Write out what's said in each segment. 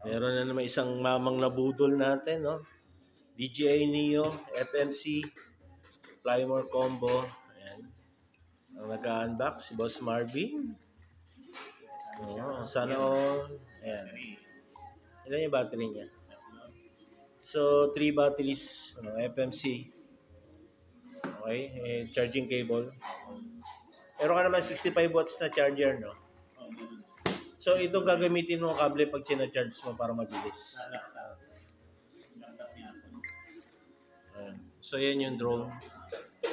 Meron na naman isang mamang nabudol natin, no? DJI Neo, FMC, Plymore Combo. Ayan. Ang nag-unbox, si Boss Marvin. Oo, sana all. Ayan. Ilan yung battery niya? So, 3 batteries, FMC. Okay, charging cable. Meron ka naman 65 watts na charger, no? So, ito gagamitin mo kable pag charge mo para mabilis. Ayan. So, yan yung drone.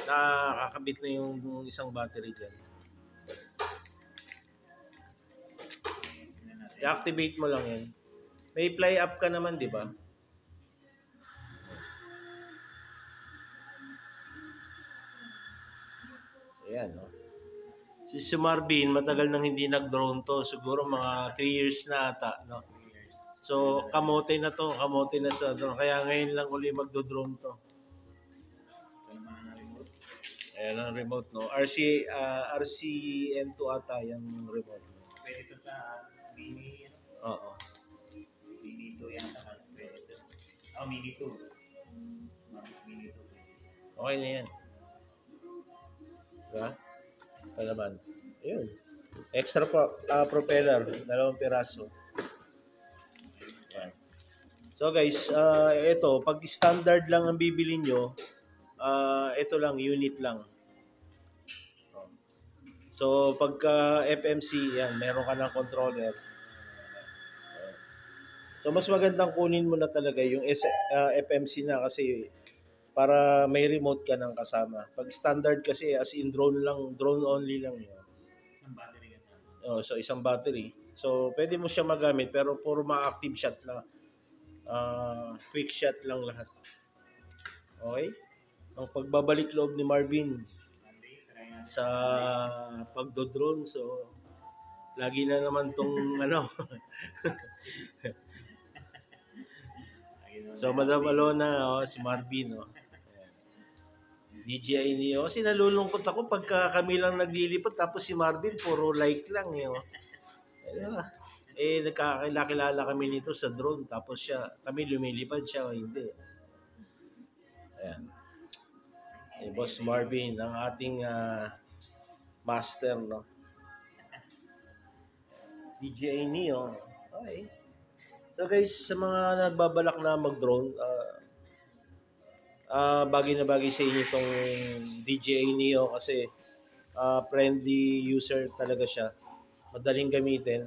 Nakakabit na yung isang battery dyan. I-activate mo lang yan. May fly up ka naman, di ba? Ayan, no? Si Marvin, matagal nang hindi nag-drone to. Siguro mga 3 years na ata, no? So, kamote na to. Kamote na sa drone. Kaya ngayon lang uli magdo-drone to. Ayan ang remote, no? RCN2 ata yung remote. Pwede ito sa mini, Oo. mini 2 yan. Pwede ito. Oh, mini 2. Mini 2. Okay na yan. Diba? Ito naman. Ayun. Extra propeller. 2 piraso. Ayan. So guys, ito, pag standard lang ang bibili nyo, ito lang, unit lang. So, pagka FMC, yan, meron ka ng controller. So, mas magandang kunin mo na talaga yung FMC na kasi para may remote ka ng kasama. Pag standard kasi, as in drone lang, drone only lang yun. Isang battery kasama. So, isang battery. So, pwede mo siya magamit pero puro ma-active shot lang. Quick shot lang lahat. Okay? Ang pagbabalik loob ni Marvin sa pagdodrone. So, lagi na naman tong ano. So, Madam Alona, si Marvin, DJI Neo. Kasi nalulungkot ako pagka kami lang naglilipat tapos si Marvin puro like lang. Nagkakilala kami nito sa drone tapos kami lumilipad siya o hindi. Ayan. Boss Marvin, ang ating master, no? DJI Neo. Okay. So guys, sa mga nagbabalak na mag-drone, bagay na bagay sa inyo itong DJI Neo kasi friendly user talaga siya. Madaling gamitin.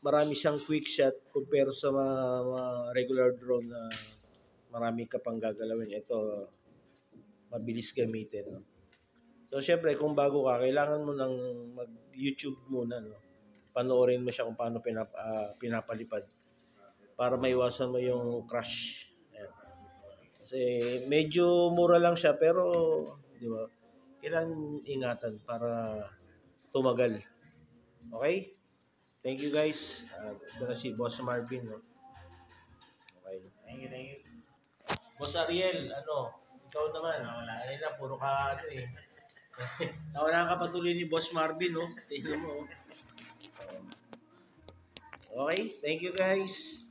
Marami siyang quick shot compare sa mga regular drone na marami ka pang gagalawin. Ito, mabilis gamitin. No? So, syempre, kung bago ka, kailangan mo nang mag-YouTube muna. No? Panoorin mo siya kung paano pinapalipad para maiwasan mo yung crash. Ayan. Kasi medyo mura lang siya pero, di ba, kailangan ingatan para tumagal. Okay? Thank you guys. Ito na si Boss Marvin. No? Okay. Thank you. Boss Ariel, ikaw naman. Kanina, puro ka Nawala ka patuloy ni Boss Marvin, no? Tingnan mo. Okay, thank you guys.